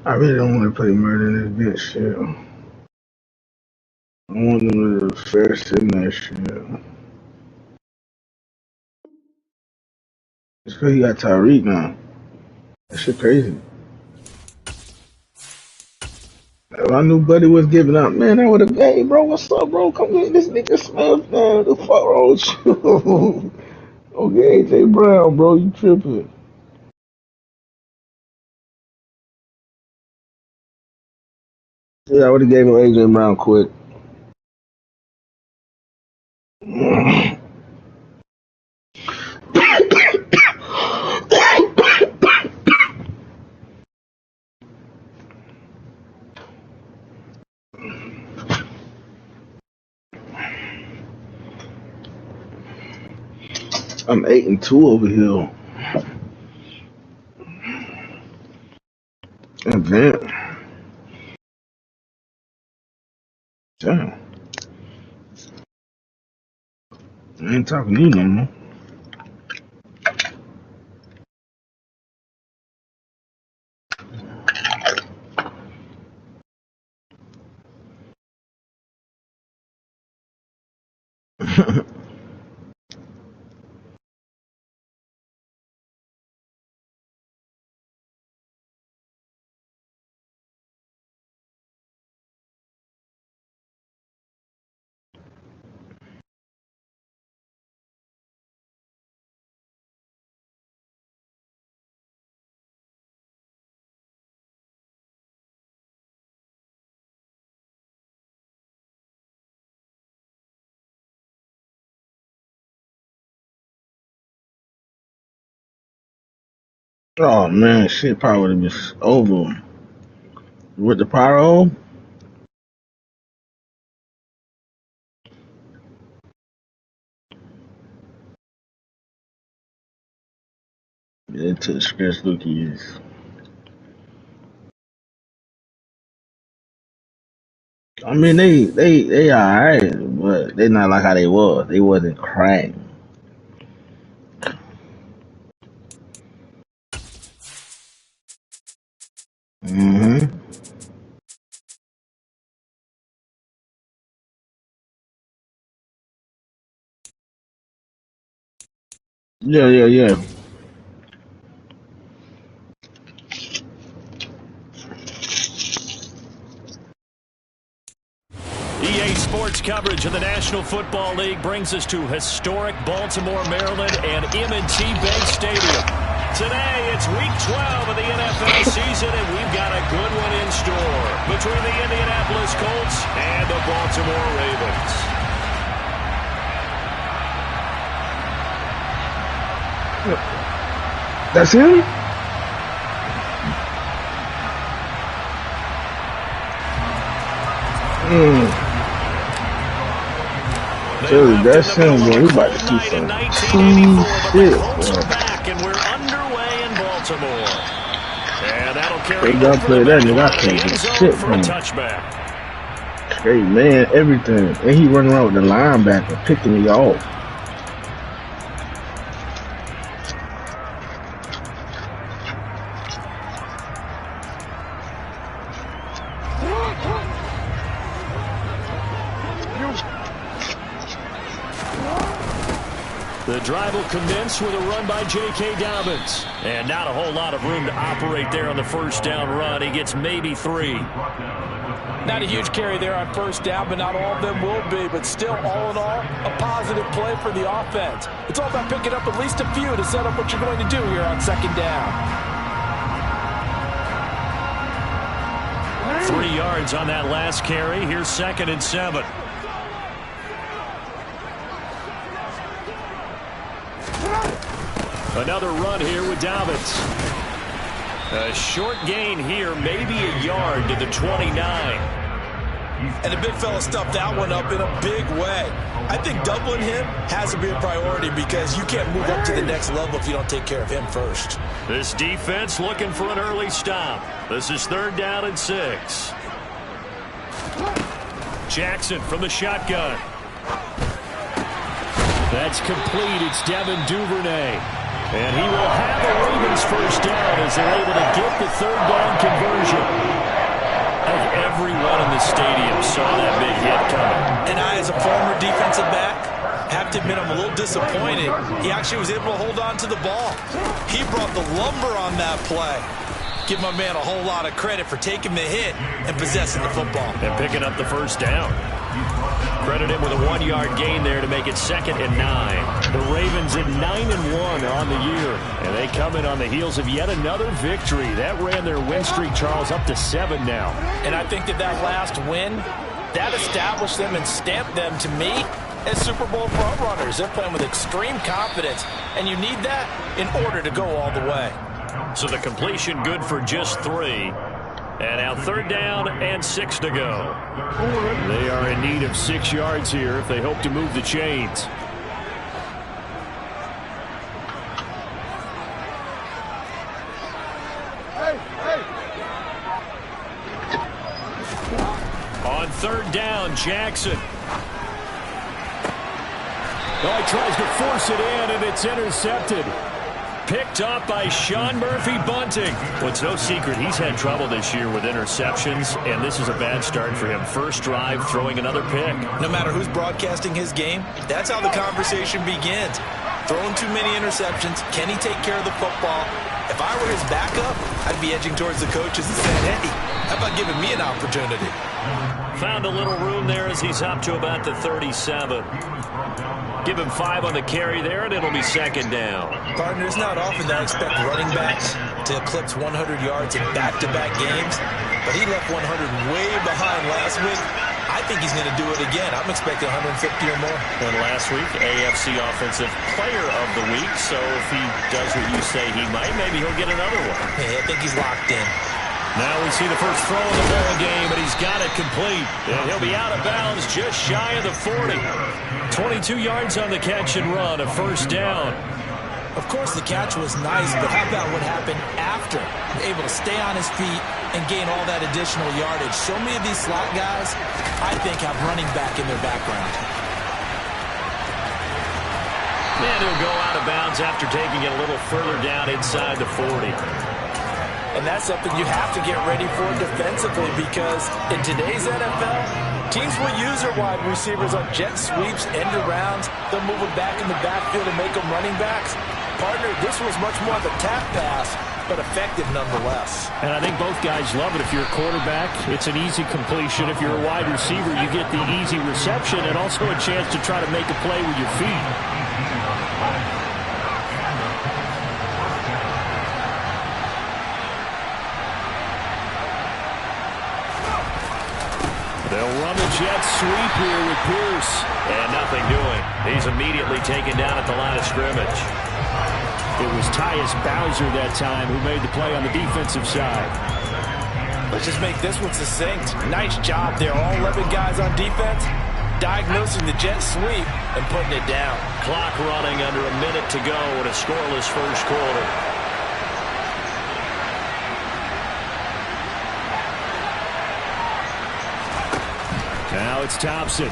I really don't want to play murder in this bitch shit. I want them to first in that shit. It's because he got Tyreek now. That shit crazy. If I knew Buddy was giving up, man, I would have, hey, bro, what's up, bro? Come get this nigga Smith, man. The fuck wrong with you? Okay, AJ Brown, bro, you tripping. Yeah, I would have gave him AJ Brown quick. I'm 8-2 over here. And then, damn, I ain't talking to you no more. Oh man, shit probably would have been over with the pyro. Yeah, it took stress lookies. I mean, they alright, but they not like how they was. They wasn't crying. Mm-hmm. Yeah, yeah, yeah. EA Sports coverage of the National Football League brings us to historic Baltimore, Maryland, and M&T Bank Stadium. Today, it's Week 12 of the NFL season, and we've got a good one in store between the Indianapolis Colts and the Baltimore Ravens. That's him? Dude, that's him, bro. We about to see some shit, And we're underway in Baltimore. And that'll carry they gotta play that nigga. I can't get shit for from a him. touchback. Great man, everything. And he running around with the linebacker, picking me off. The drive will commence with a run by J.K. Dobbins. And not a whole lot of room to operate there on the first down run. He gets maybe 3. Not a huge carry there on first down, but not all of them will be. But still, all in all, a positive play for the offense. It's all about picking up at least a few to set up what you're going to do here on second down. 3 yards on that last carry. Here's 2nd and 7. Another run here with Dobbins. A short gain here, maybe a yard to the 29. And the big fella stuffed that one up in a big way. I think doubling him has to be a priority because you can't move up to the next level if you don't take care of him first. This defense looking for an early stop. This is 3rd down and 6. Jackson from the shotgun. That's complete. It's Devin Duvernay. And he will have a Ravens first down as they're able to get the third down conversion. I think everyone in the stadium saw that big hit coming. And I, as a former defensive back, have to admit I'm a little disappointed. He actually was able to hold on to the ball. He brought the lumber on that play. Give my man a whole lot of credit for taking the hit and possessing the football. And picking up the first down. Credit him with a 1-yard gain there to make it 2nd and 9. The Ravens at 9-1 on the year. And they come in on the heels of yet another victory. That ran their win streak, Charles, up to 7 now. And I think that last win, that established them and stamped them, to me, as Super Bowl frontrunners. They're playing with extreme confidence. And you need that in order to go all the way. So the completion good for just 3. And now 3rd down and 6 to go. They are in need of 6 yards here if they hope to move the chains. On 3rd down, Jackson. Oh, he tries to force it in, and it's intercepted. Picked up by Sean Murphy-Bunting. Well, it's no secret he's had trouble this year with interceptions, and this is a bad start for him. First drive, throwing another pick. No matter who's broadcasting his game, that's how the conversation begins. Throwing too many interceptions. Can he take care of the football? If I were his backup, I'd be edging towards the coaches and saying, hey, how about giving me an opportunity? Found a little room there as he's up to about the 37. Give him 5 on the carry there, and it'll be 2nd down. Partner, it's not often that I expect running backs to eclipse 100 yards in back-to-back games, but he left 100 way behind last week. I think he's going to do it again. I'm expecting 150 or more. And last week, AFC Offensive Player of the Week, so if he does what you say he might, maybe he'll get another one. Hey, I think he's locked in. Now we see the first throw in the ball game, and he's got it complete. And he'll be out of bounds just shy of the 40. 22 yards on the catch and run, a first down. Of course, the catch was nice, but how about what happened after? Able to stay on his feet and gain all that additional yardage. So many of these slot guys, I think, have running back in their background. And he'll go out of bounds after taking it a little further down inside the 40. And that's something you have to get ready for defensively, because in today's NFL, teams will use their wide receivers on jet sweeps, end arounds. They'll move them back in the backfield and make them running backs. Partner, this was much more of a tap pass, but effective nonetheless. And I think both guys love it. If you're a quarterback, it's an easy completion. If you're a wide receiver, you get the easy reception and also a chance to try to make a play with your feet. They'll run the jet sweep here with Pierce. And nothing doing. He's immediately taken down at the line of scrimmage. It was Tyus Bowser that time who made the play on the defensive side. Let's just make this one succinct. Nice job there. All 11 guys on defense diagnosing the jet sweep and putting it down. Clock running under a minute to go in a scoreless first quarter. Now it's Thompson.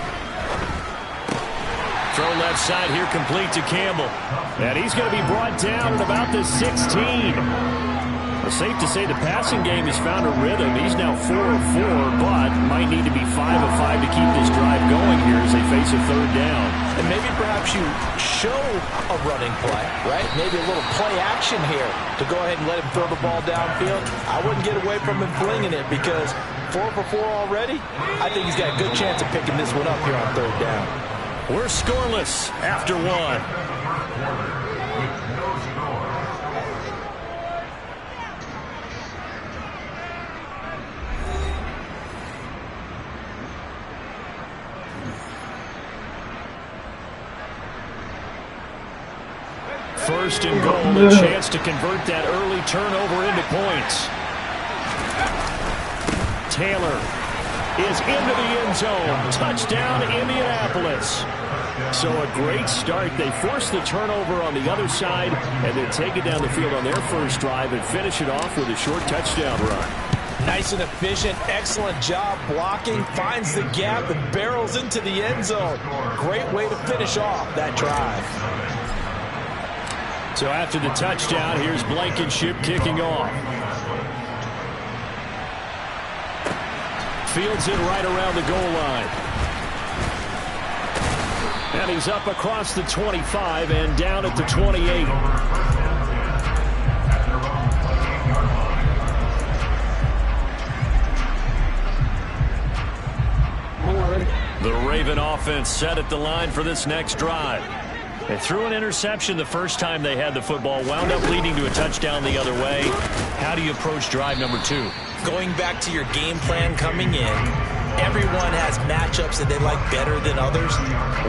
Throw left side here, complete to Campbell. And he's going to be brought down at about the 16. Well, safe to say the passing game has found a rhythm. He's now 4 of 4, but might need to be 5 of 5 to keep this drive going here as they face a third down. And maybe perhaps you show a running play, right? Maybe a little play action here to go ahead and let him throw the ball downfield. I wouldn't get away from him flinging it, because 4 for 4 already, I think he's got a good chance of picking this one up here on third down. We're scoreless after 1. First and goal, a chance to convert that early turnover into points. Taylor is into the end zone. Touchdown, Indianapolis. So a great start. They force the turnover on the other side and then take it down the field on their first drive and finish it off with a short touchdown run. Nice and efficient. Excellent job blocking. Finds the gap and barrels into the end zone. Great way to finish off that drive. So after the touchdown, here's Blankenship kicking off. Fields it right around the goal line. And he's up across the 25 and down at the 28. The Raven offense set at the line for this next drive. They threw an interception the first time they had the football, wound up leading to a touchdown the other way. How do you approach drive number 2? Going back to your game plan coming in, everyone has matchups that they like better than others,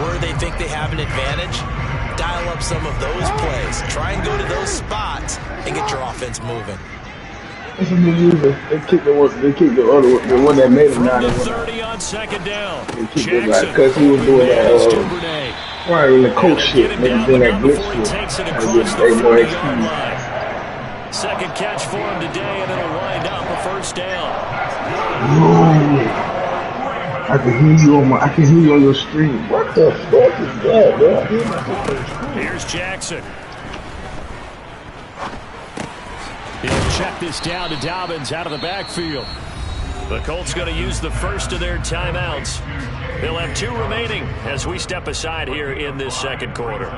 where they think they have an advantage. Dial up some of those plays. Try and go to those spots and get your offense moving. This is the user. They kicked the other one, the one that made him not. 30 on second down. They kicked it right because he was doing that. Right in the coach shit, niggas doing that blitz shit. They more XP. Second catch for him today, and it'll wind up a first down. I can hear you on your stream. What the fuck is that, bro? Here's Jackson. He'll check this down to Dobbins out of the backfield. The Colts going to use the first of their timeouts. They'll have 2 remaining as we step aside here in this second quarter.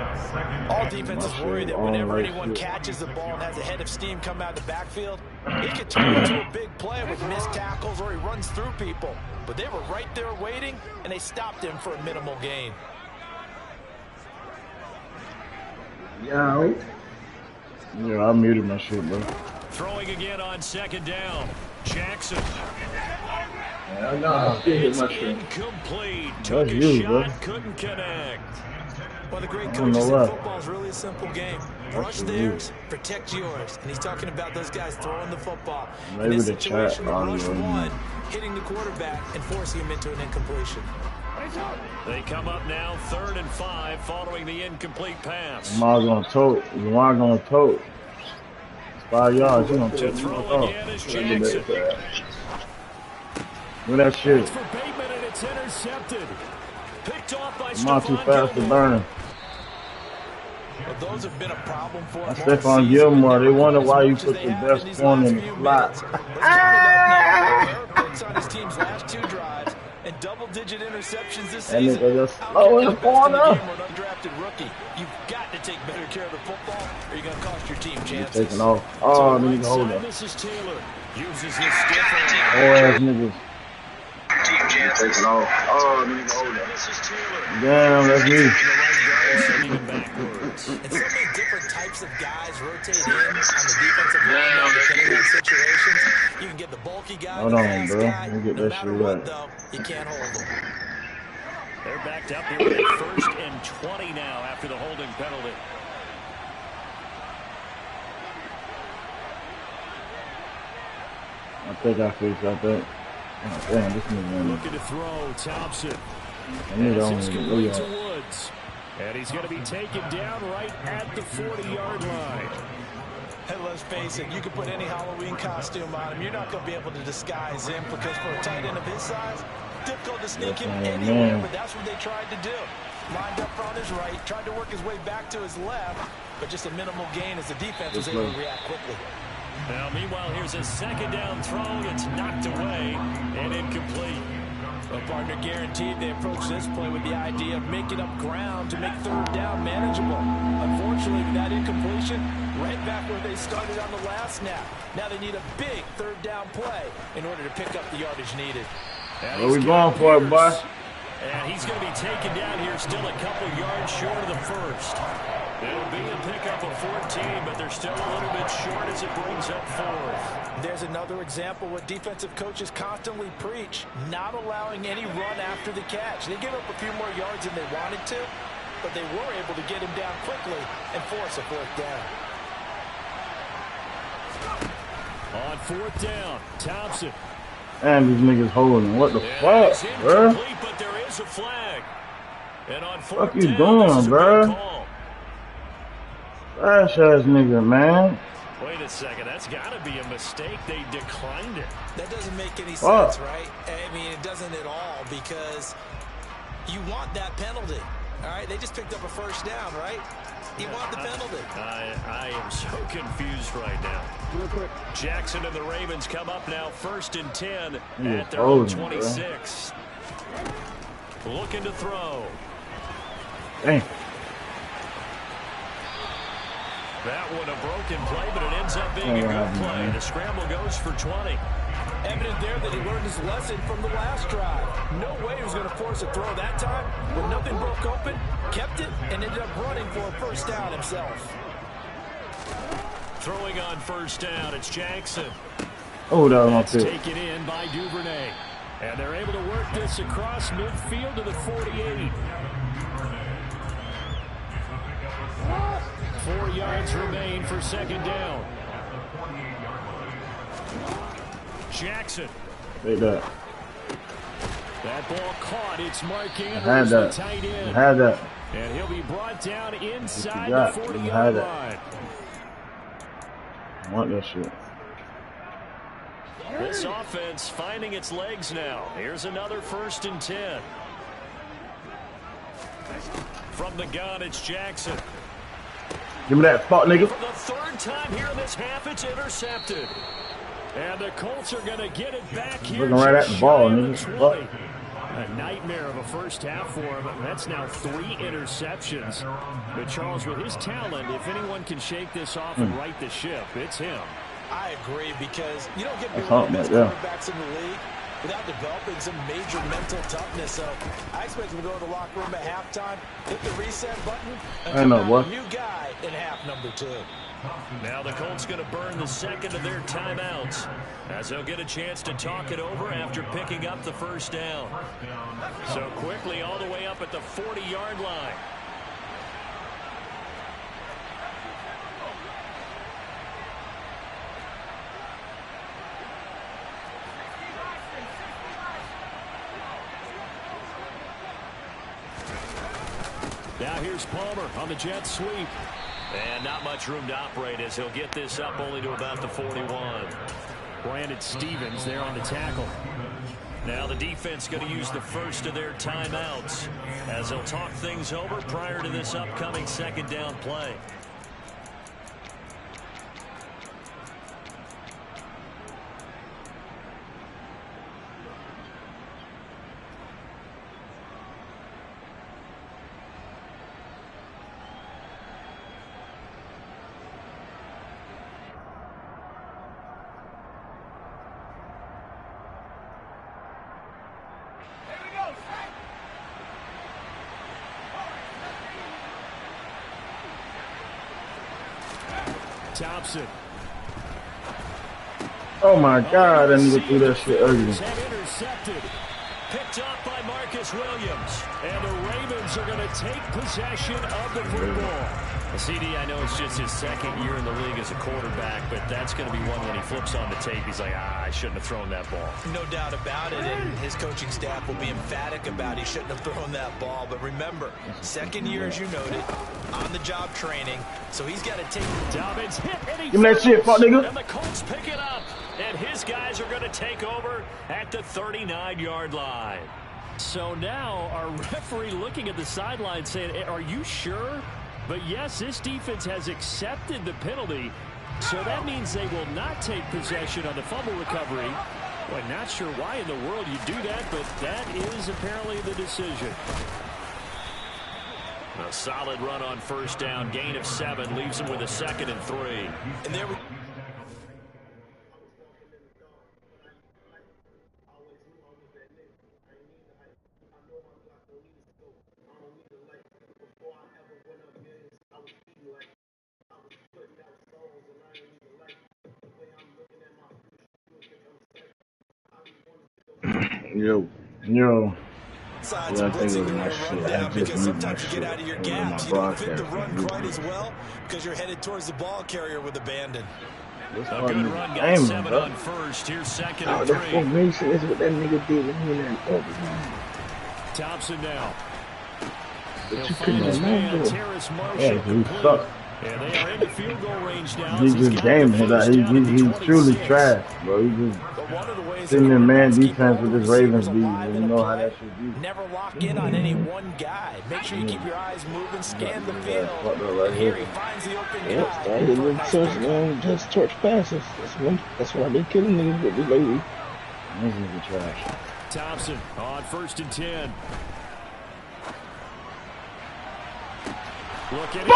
All defenses worry that whenever anyone catches the ball and has a head of steam come out of the backfield, it could turn into a big play with missed tackles or he runs through people. But they were right there waiting, and they stopped him for a minimal gain. Yeah, I muted my shit, bro. Throwing again on second down. Jackson. Yeah, no, it's incomplete. Took a shot, couldn't connect. Well, the great coach said football is really a simple game. Rush theirs, protect yours. And he's talking about those guys throwing the football. In this situation, rush one, hitting the quarterback and forcing him into an incompletion. They come up now 3rd and 5 following the incomplete pass. Lamar's gonna tote. 5 yards. You gonna to throw again is Jackson. Look at that shit. It's for Bateman and it's intercepted. Picked off by Lamar too fast to burn him. Well, those have been a problem for him. Stephon Gilmore. They wonder why you put the best corner in the slot. On his team's last 2 drives and double-digit interceptions this season. And nigga just slow in the corner. Undrafted rookie. You've got to take better care of the football, or you're going to cost your team chances. He's taking off. Oh, nigga, hold up. Taylor uses his stiff ass niggas. Taking off. Oh, nigga, hold up. Damn, that's me. And so many different types of guys rotate in on the defensive line, depending on situations. You can get the bulky guy, hold on, bro. Let me get that shit right. Though, you can't hold them. They're backed up here with a 1st and 20 now after the holding penalty. I think I fixed that. Oh, damn, this nigga. Looking to throw, Thompson. It's complete to Woods. And he's going to be taken down right at the 40-yard line. Hey, let's face it, you can put any Halloween costume on him. You're not going to be able to disguise him because for a tight end of his size, difficult to sneak him anywhere, but that's what they tried to do. Lined up on his right, tried to work his way back to his left, but just a minimal gain as the defense was able to react quickly. Now, meanwhile, here's a second down throw. It's knocked away and incomplete. Well, partner, guaranteed they approach this play with the idea of making up ground to make 3rd down manageable. Unfortunately, with that incompletion, right back where they started on the last snap. Now they need a big 3rd down play in order to pick up the yardage needed. What we going for it, boy? And he's going to be taken down here still a couple yards short of the 1st. It'll be a pickup of 14, but they're still a little bit short as it brings up 4th. There's another example what defensive coaches constantly preach, not allowing any run after the catch. They give up a few more yards than they wanted to, but they were able to get him down quickly and force a 4th down. On 4th down, Thompson. And these niggas holding. What the fuck, bro? But there is a flag. And on 4th what you down, doing, bro? Trash ass nigga, man. Wait a second, that's got to be a mistake. They declined it. That doesn't make any sense, right? I mean, it doesn't at all because you want that penalty. All right, they just picked up a first down, right? He wanted the penalty. I am so confused right now. Jackson and the Ravens come up now 1st and 10 at their own 26. Looking to throw. Dang. That one a broken play, but it ends up being a good play. The scramble goes for 20. Evident there that he learned his lesson from the last drive. No way he was going to force a throw that time. When nothing broke open, kept it, and ended up running for a first down himself. Throwing on first down, it's Jackson. Oh, that was my That's pick. taken in by Duvernay. And they're able to work this across midfield to the 48. 4 yards remain for second down. Jackson. Take that. That ball caught. It's Mark Andrews, had the that. tight end. I had that. And he'll be brought down inside got? the You 40-yard had it. line. I want that shit. This offense finding its legs now. Here's another 1st and 10. From the gun, it's Jackson. Give me that spot, nigga. For the 3rd time here in this half, it's intercepted. And the Colts are going to get it back here. Looking right at the ball, shy of nigga. the What? 20. A nightmare of a first half for him. That's now 3 interceptions. But Charles, with his talent, if anyone can shake this off and right the ship, it's him. I agree, because you don't get That's one of the hot, best man, yeah. quarterbacks in the league without developing some major mental toughness. So I expect him to go to the locker room at halftime, hit the reset button, and I come know, out boy. a new guy in half number 2. Now the Colts going to burn the 2nd of their timeouts as they'll get a chance to talk it over after picking up the first down. So quickly all the way up at the 40-yard line. Now here's Palmer on the jet sweep. And not much room to operate as he'll get this up only to about the 41. Brandon Stevens there on the tackle. Now the defense going to use the first of their timeouts as they'll talk things over prior to this upcoming 2nd down play. Thompson. Oh my God, that nigga threw that shit early. Intercepted. Picked up by Marcus Williams. And the Ravens are going to take possession of the football. CD, I know it's just his 2nd year in the league as a quarterback, but that's going to be one when he flips on the tape. He's like, I shouldn't have thrown that ball. No doubt about it, and his coaching staff will be emphatic about he shouldn't have thrown that ball. But remember, 2nd year, as you noted, on-the-job training, so he's got to take. Dobbins hit, and he Give me that shit, fuck nigga. And the Colts pick it up, and his guys are going to take over at the 39-yard line. So now our referee looking at the sideline saying, are you sure? But yes, this defense has accepted the penalty, so that means they will not take possession on the fumble recovery. Well, not sure why in the world you do that, but that is apparently the decision. A solid run on first down, gain of 7, leaves them with a 2nd and 3. And there we Yo. sides Yeah, I of think it blitzing was and my run shit. I down, just because moved my sometimes you shit get out of your over my gaps. You don't fit the broadcast run computer. quite as well because you're headed towards the ball carrier with abandon. This A fucking good nigga run, got aiming, 7 bro. on first. Here's 2nd Oh, and the 3. formation is what that nigga did with me and Thompson now. He'll But you find his couldn't man, remember. Terrace Yeah, Marshall he complete. sucked. And they are in the field goal range now. He's just gaming. He's truly trash, bro. He's just sitting in man defense with this Ravens beat. You know how that should be. Never lock in on any one guy. Make sure you keep your eyes moving, scan the field. Right Here he finds the open guy. Started with touchdown, just torch passes. That's why they killing niggas with this lady. This nigga trash. Thompson on 1st and 10. Look at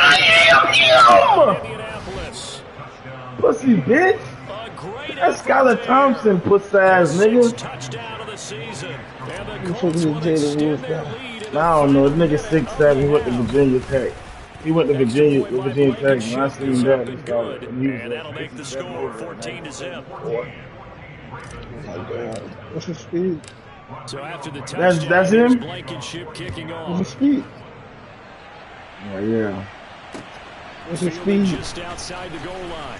I am him! Pussy bitch! That's Skylar Thompson, puss ass nigga. Touchdown of the season. I don't know, this nigga 6'7", he went to Virginia Tech. He went to Virginia Tech, and I seen that. And that'll make the score 14-0. Oh my God. What's his speed? So after the touchdown, that's him? Blankenship kicking off. What's his speed? Yeah. What's his speed? Just outside the goal line.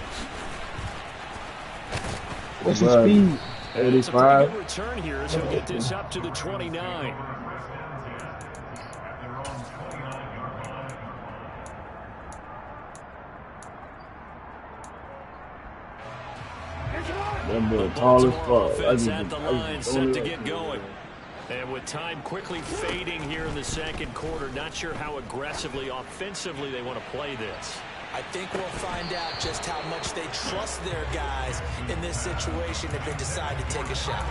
What's his speed? 85. Return here, so get this up to the 29. That boy tall as fuck. Offense at the line, set to get going. And with time quickly fading here in the second quarter, not sure how aggressively, offensively they want to play this. I think we'll find out just how much they trust their guys in this situation if they decide to take a shot.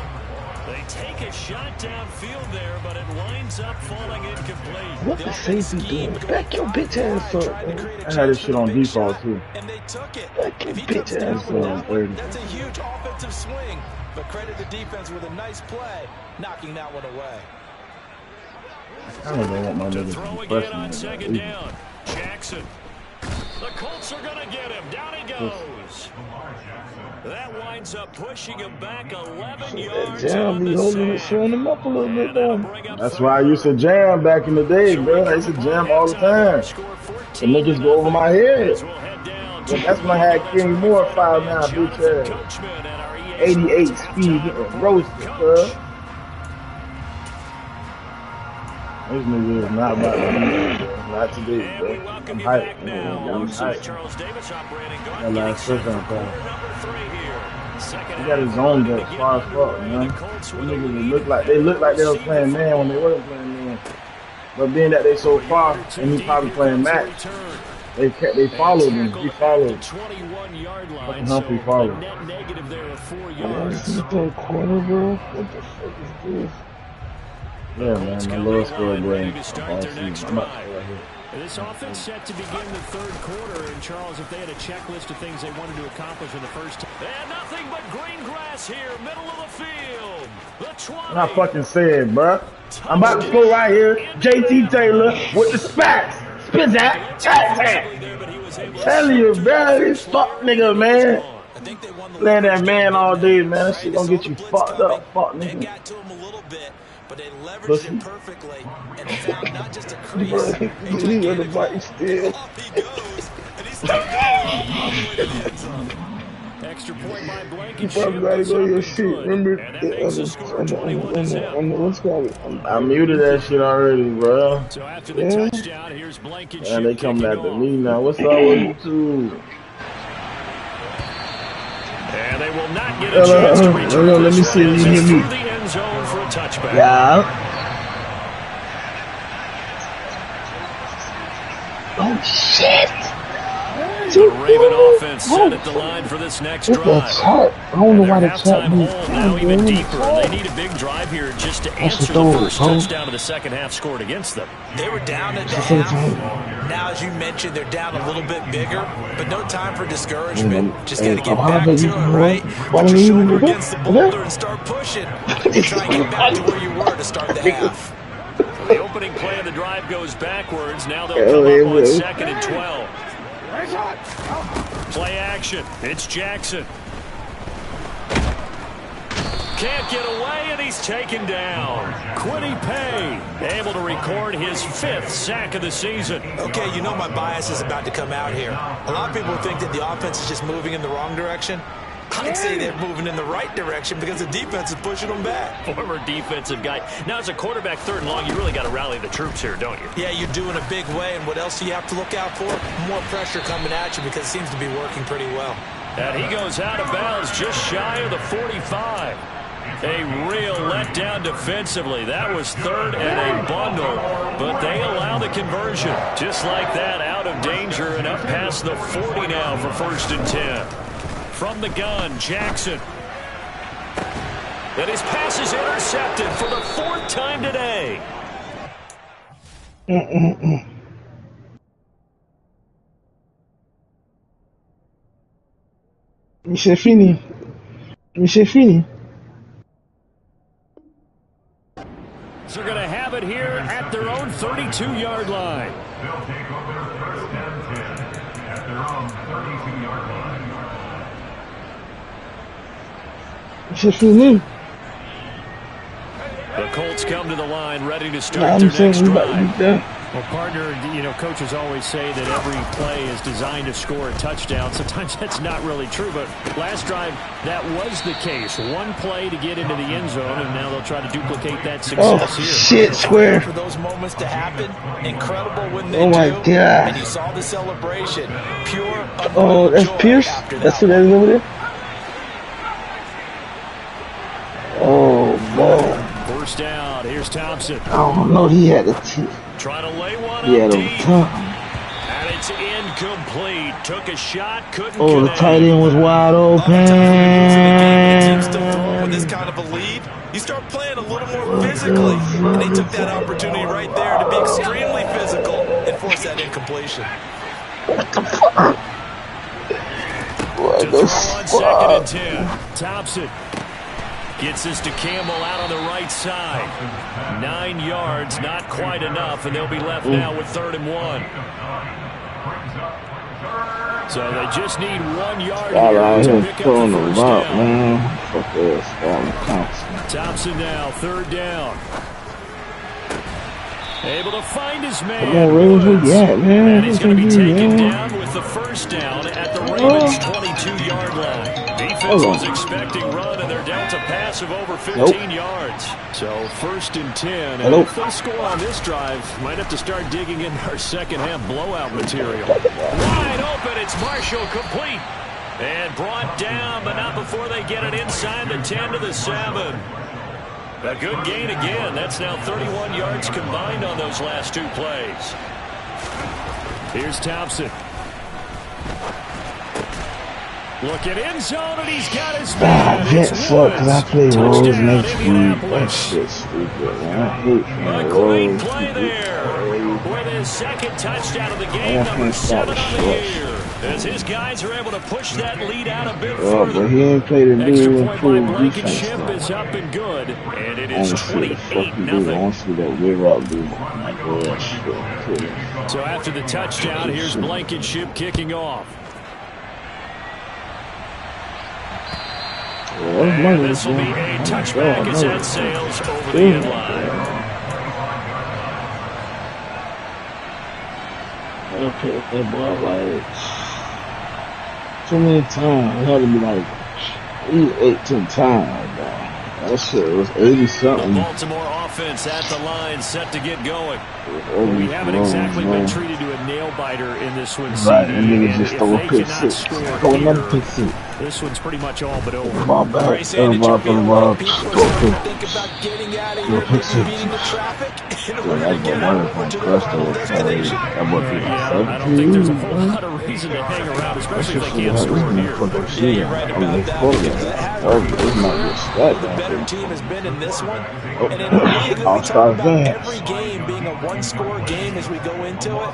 They take a shot downfield there, but it winds up falling incomplete. What the safety doing? Back your bitch ass up. I had this shit on default too. And they took it. Back your bitch ass up. That's a huge offensive swing, but credit the defense with a nice play, knocking that one away. I don't know what my niggas throw be again on second down. Jackson. The Colts are going to get him. Down he goes. That winds up pushing him back 11 yards on the sack. Showing him up a little bit though. That's why I used to jam back in the day, bro. I used to jam all the time. The niggas go over my head. That's when I had King Moore 5'9", bitch ass. 88 speed, getting roasted, bro. This nigga is not about to be not today, bro. I'm hyped, man. I'm hyped. That last touchdown pass. He got his own back far as fuck, man. Them niggas they look like they was playing man when they wasn't playing man. But being that they so far, and he probably playing match, they followed him. He followed. Fucking Humphrey followed. This is the third quarter, bro. What the fuck is this? Yeah, man, my lowest score game all season. I'm about to right here. This offense set to begin the third quarter, and Charles, if they had a checklist of things they wanted to accomplish in the first time. They had nothing but green grass here, middle of the field. The 20. I fucking said, bro. I'm about to go right here. JT Taylor with the spats. Spizzack. I'm telling you, bro, this fuck nigga, man. Playing that man all day, man. That shit gonna get you fucked up, fuck nigga. But they leveraged it perfectly and found not just a crease. He got the bite still. Off he goes, and he's still going all the way to the end zone. Extra point by Blankenship. You probably gotta go to your shit. Remember, what's called it? I muted that shit already, bro. So after the touchdown, here's Blankenship. Yeah, they coming after me now. What's up with you two? And they will not get a chance to return. Let me see if you hear me. Zone for a touchback. Yeah. Oh shit! The Raven offense set at the line for this next drive. I don't know why the chat moves now even deeper. They need a big drive here just to answer the first touchdown of the second half scored against them. They were down at the half. Now, as you mentioned, they're down a little bit bigger, but no time for discouragement. Just got to get back to it, right? Put your shoulder against the boulder and start pushing. And try and get back to where you were to start the half. The opening play of the drive goes backwards. Now they'll come up on 2nd and 12. Play action. It's Jackson. Can't get away, and he's taken down. Quiddy Pay able to record his 5th sack of the season. Okay, you know my bias is about to come out here. A lot of people think that the offense is just moving in the wrong direction. I'd say they're moving in the right direction because the defense is pushing them back. Former defensive guy. Now, as a quarterback, 3rd and long, you really got to rally the troops here, don't you? Yeah, you do in a big way. And what else do you have to look out for? More pressure coming at you because it seems to be working pretty well. And he goes out of bounds just shy of the 45. A real letdown defensively. That was 3rd and a bundle, but they allow the conversion. Just like that, out of danger and up past the 40 now for 1st and 10. From the gun, Jackson. And his pass is intercepted for the 4th time today. C'est fini. C'est fini. So they're going to have it here at their own 32-yard line. They'll take over the 1st and 10 at their own 32-yard line. C'est fini. The Colts come to the line ready to start their next drive. Well, partner, you know, coaches always say that every play is designed to score a touchdown. Sometimes that's not really true, but last drive, that was the case. One play to get into the end zone, and now they'll try to duplicate that success here. Shit, square. For those moments to happen, incredible when they my do. God. And you saw the celebration. Pure, Oh, that's Pierce? That's who that is over there? Oh, boy. 1st down. Here's Thompson. I don't know. He had the Trying to lay one He had up a deep. top. And it's incomplete. Took a shot, couldn't Oh, the connect. tight end was wide open. Teams still throwing with this kind of a lead. You start playing a little more physically. And they took that opportunity right there to be extremely physical and force that incompletion. What the fuck? What To the throw on 2nd and fuck? 10. Thompson gets this to Campbell out on the right side. 9 yards, not quite enough, and they'll be left now with 3rd and 1. So they just need 1 yard Y'all out here here to pick up throwing the the 1st rock, down. man. Fuck this. Thompson. Thompson now, 3rd down. Able to find his man. Come on, Ravens, where you at, man? And he's going to be What you taken doing? down with the 1st down at the Ravens' 22-yard line. Defense was expecting run, and they're dealt a pass of over 15 yards. So 1st and 10. And if they score on this drive, might have to start digging in our second-half blowout material. Wide open. It's Marshall complete. And brought down, but not before they get it inside the 10 to the 7. A good gain again. That's now 31 yards combined on those last 2 plays. Here's Thompson. Looking end zone, and he's got his man. I can't fuck because I play Rose Touchdown, next week. That Indianapolis. shit's stupid, man. I hate A playing great Rose. play there with his 2nd touchdown of the game, I number can't 7 stop on the it. year. As his guys are able to push that lead out a bit Oh, further. but he ain't played a Extra dude point by full Blankenship defense, is up and good, and it though. is Honestly, the fuck you do. I 28-0. want to see that weird up, dude. My God, shit. So after the touchdown, here's Blankenship kicking off. And this will be a touchback as that sails over the end line. I don't pick up that ball like too many times. It had to be like 18 times, bro. That shit was 80 The something. Baltimore offense at the line, set to get going. We haven't exactly been treated to a nail-biter in this one, Right, CD, and niggas and just if throw a they pick cannot six. score Throw another here, pick six. this one's pretty much all but over. Ball back, Grayson, it ball, took me a ball, while. ball. People are Go starting to pick. think about getting out of Go here, pick maybe six. beating the traffic in Yeah, order to that get boy out Myers over on to their Crest final was destination. that boy be I don't think there's a whole lot of reason to hang around, especially if they can't score here. Yeah, you're right about that. Because it has been the better team has been in this one. And in a league that we talk about every game being a one-score game as we go into it,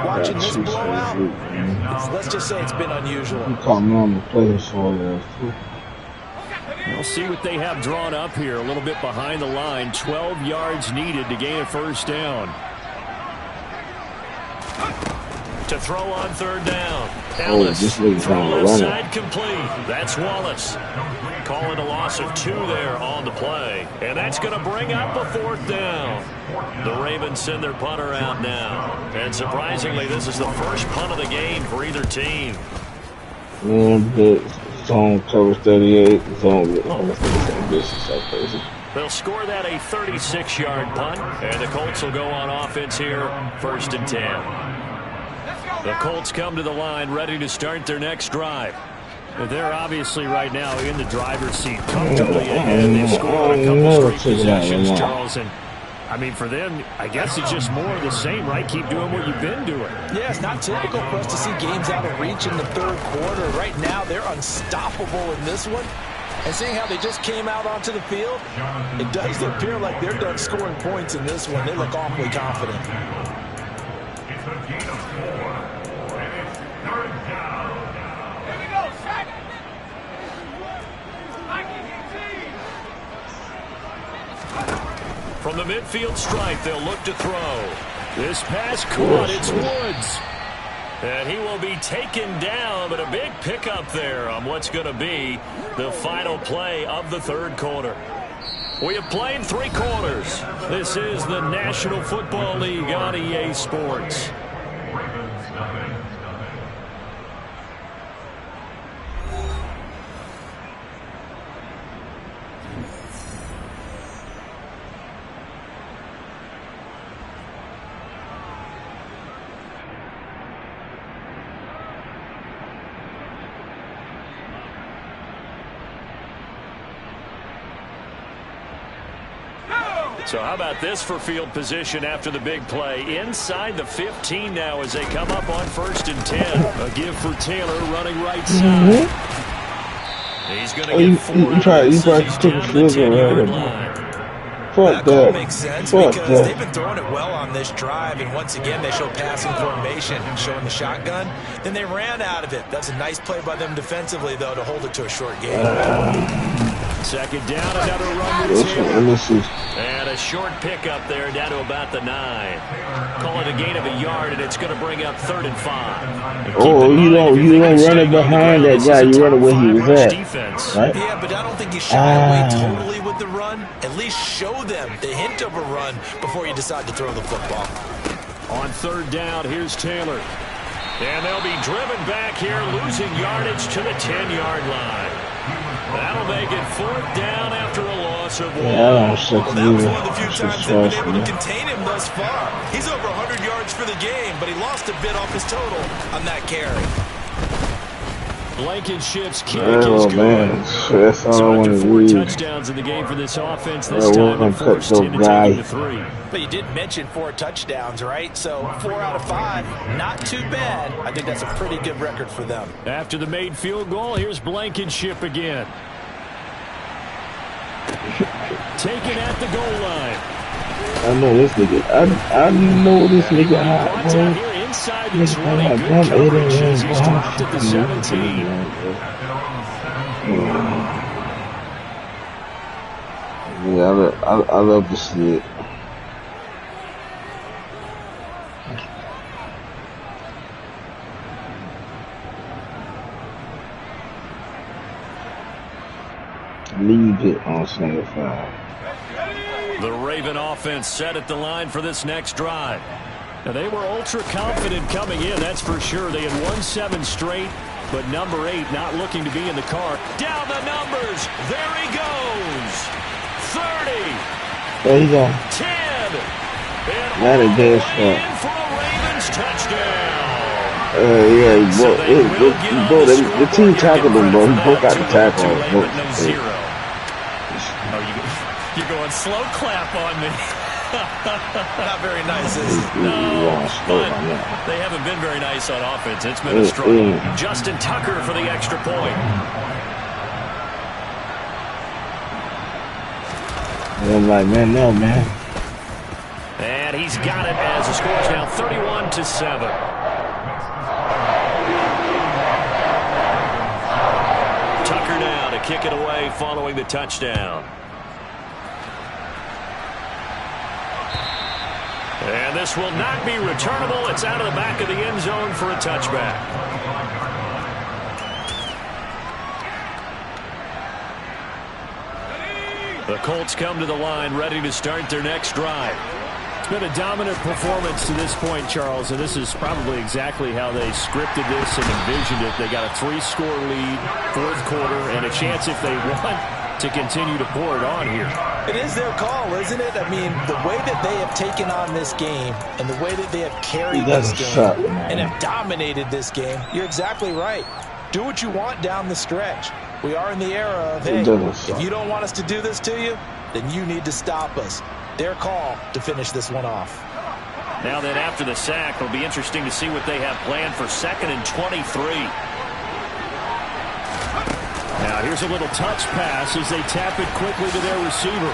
watching this blowout, let's just say it's been unusual. He called me on the players for us too. We'll see what they have drawn up here. A little bit behind the line. 12 yards needed to gain a 1st down. To throw on 3rd down. Ellis, this nigga's throw trying to left run it. side complete. That's Wallace. Calling a loss of 2 there on the play. And that's going to bring up a 4th down. The Ravens send their punter out now. And surprisingly, this is the first punt of the game for either team. Man, but zone cover 38, zone. Oh, this is so crazy. They'll score that a 36-yard punt, and the Colts will go on offense here, 1st and 10. The Colts come to the line ready to start their next drive. They're obviously right now in the driver's seat comfortably ahead. They've scored a couple straight possessions, Charles, and I mean, for them, I guess it's just more of the same, right? Keep doing what you've been doing. Yeah, it's not typical for us to see games out of reach in the 3rd quarter. Right now, they're unstoppable in this one. And seeing how they just came out onto the field, it does appear like they're done scoring points in this one. They look awfully confident. It's a gain of 4, and it's 3rd down. Here we go, Shaq. From the midfield stripe, they'll look to throw. This pass caught. It's Woods. And he will be taken down, but a big pickup there on what's going to be the final play of the 3rd quarter. We have played 3 quarters. This is the National Football League on EA Sports. So how about this for field position after the big play? Inside the 15 now as they come up on 1st and 10. A give for Taylor running right side. He's going to get 4 out of 6. He's down to the 10-yard line. That call makes sense because they've been throwing it well on this drive, and once again they show passing formation, showing the shotgun. Then they ran out of it. That's a nice play by them defensively, though, to hold it to a short game. 2nd down, another run with Taylor. And a short pickup there down to about the 9. Call it a gain of a yard, and it's going to bring up 3rd and 5. Oh, you don't run it behind that guy. You run it where he was at. Defense. Right? Yeah, but I don't think you shy away totally with the run. At least show them the hint of a run before you decide to throw the football. On 3rd down, here's Taylor. And they'll be driven back here, losing yardage to the 10-yard line. That'll make it 4th down after a loss of 1. That was one of the few times they've been able to contain him thus far. He's over 100 yards for the game, but he lost a bit off his total on that carry. Blankenship's kick is good. That's all So I after want 4 to touchdowns in the game for this offense, this time they forced him to take it to 3. But you did mention 4 touchdowns, right? So 4 out of 5, not too bad. I think that's a pretty good record for them. After the made field goal, here's Blankenship again. Taken at the goal line. I know this nigga. I know this nigga hot, man. Here inside this running, good coverage as he's dropped at the 17. Yeah, I love to see it. Leave it on center 5. The Raven offense set at the line for this next drive. Now, they were ultra confident coming in, that's for sure. They had won 7 straight, but number 8 not looking to be in the car. Down the numbers. There he goes. 30. There you go. 10. And Not a good in for a Ravens touchdown. Yeah, bro, the team tackled him, bro. He broke out the tackle. You're going slow clap on me. Not very nice, is it? No, but they haven't been very nice on offense. It's been a struggle. Justin Tucker for the extra point. I'm like, man, no, man. And he's got it as the score is now 31-7. Tucker now to kick it away following the touchdown. And this will not be returnable. It's out of the back of the end zone for a touchback. The Colts come to the line ready to start their next drive. been a dominant performance to this point, Charles, and this is probably exactly how they scripted this and envisioned it. They got a 3-score lead, fourth quarter, and a chance if they want to continue to pour it on here. It is their call, isn't it? I mean, the way that they have taken on this game and the way that they have carried this game and have dominated this game, you're exactly right. Do what you want down the stretch. We are in the era of, hey, if you don't want us to do this to you, then you need to stop us. Their call to finish this one off. Now then, after the sack, it'll be interesting to see what they have planned for 2nd and 23. Now here's a little touch pass as they tap it quickly to their receiver.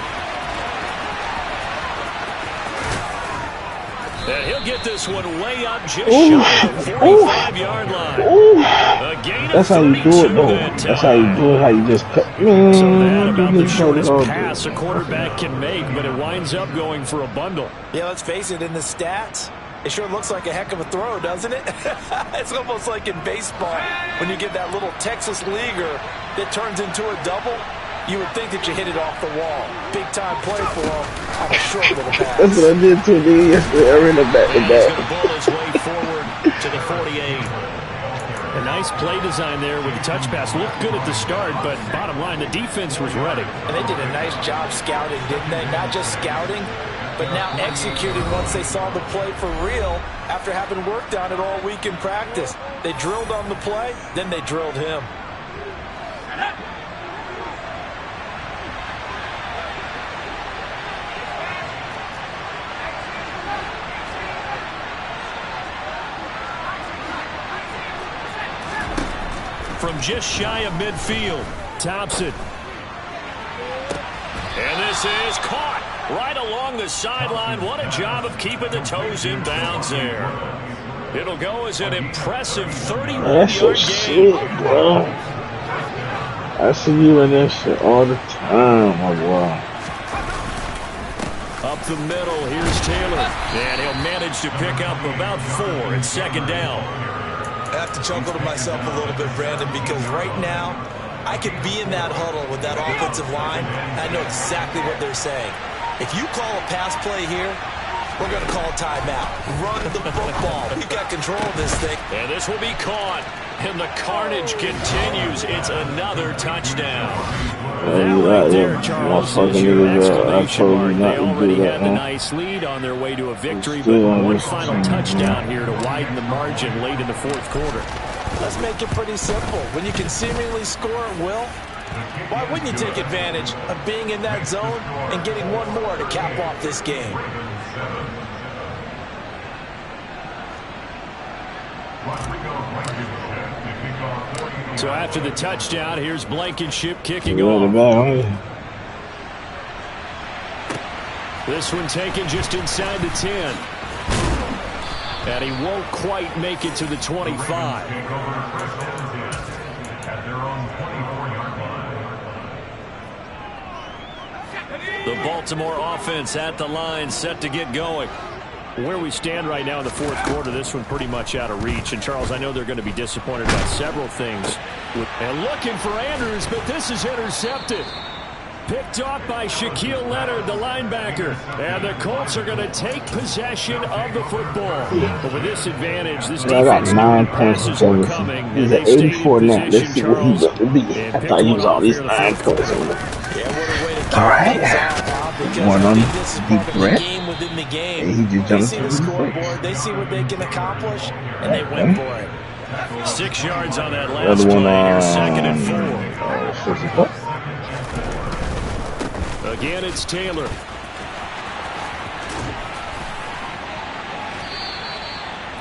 And he'll get this one way up just shy of the 45-yard line. That's how you do it, though. That's how you do it, how you just cut. So that about the shortest pass a quarterback can make, but it winds up going for a bundle. Yeah, let's face it, in the stats, it sure looks like a heck of a throw, doesn't it? It's almost like in baseball when you get that little Texas leaguer that turns into a double. You would think that you hit it off the wall. Big time play for him on a short little pass. That's what I did to me yesterday. I ran it back to back. He's going to bull his way forward to the 48. A nice play design there with the touch pass. Looked good at the start, but bottom line, the defense was ready. And they did a nice job scouting, didn't they? Not just scouting, but now executing once they saw the play for real after having worked on it all week in practice. They drilled on the play, then they drilled him. From just shy of midfield, Thompson. And this is caught right along the sideline. What a job of keeping the toes in bounds there. It'll go as an impressive 31-yard gain. Bro. I see you in this shit all the time, my boy. Up the middle, here's Taylor. And he'll manage to pick up about 4 and 2nd down. I have to chuckle to myself a little bit, Brandon, because right now I could be in that huddle with that offensive line. I know exactly what they're saying. If you call a pass play here, we're going to call a timeout. Run the football. We've got control of this thing. And this will be caught. And the carnage continues. It's another touchdown. That right there, Charles, is your exclamation mark. They already had the nice lead on their way to a victory, but one final touchdown here to widen the margin late in the fourth quarter. Let's make it pretty simple. When you can seemingly score at will, why wouldn't you take advantage of being in that zone and getting one more to cap off this game? So after the touchdown, here's Blankenship kicking off. This one taken just inside the 10. And he won't quite make it to the 25. The Baltimore offense at the line, set to get going. Where we stand right now in the fourth quarter, this one pretty much out of reach. And, Charles, I know they're going to be disappointed about several things. And looking for Andrews, but this is intercepted. Picked off by Shaquille Leonard, the linebacker. And the Colts are going to take possession of the football. But with this advantage, this defense passes are coming. He's at 84 now. Let's see what he's about to be. I thought he was all these 9 points. All right. One on deep breath. And he just jumps the scoreboard. They see what they can accomplish, and they went for it. 6 yards on that last play. Here's 2nd and 4. Again, it's Taylor.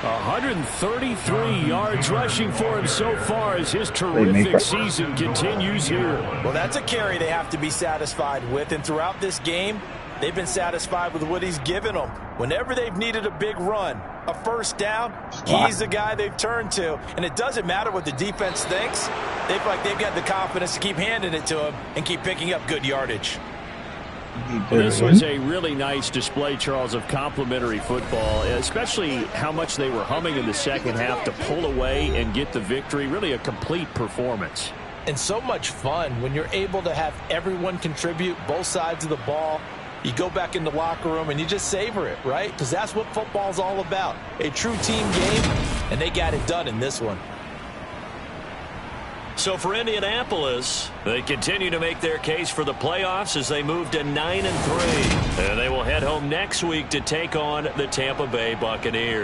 133 yards rushing for him so far as his terrific season continues here. Well, that's a carry they have to be satisfied with, and throughout this game, they've been satisfied with what he's given them. Whenever they've needed a big run, a first down, he's the guy they've turned to. And it doesn't matter what the defense thinks. They feel like they've got the confidence to keep handing it to him and keep picking up good yardage. This was a really nice display, Charles, of complimentary football, especially how much they were humming in the second half to pull away and get the victory. Really a complete performance. And so much fun when you're able to have everyone contribute both sides of the ball. You go back in the locker room and you just savor it, right? Because that's what football's all about. A true team game, and they got it done in this one. So for Indianapolis, they continue to make their case for the playoffs as they move to 9-3. And they will head home next week to take on the Tampa Bay Buccaneers.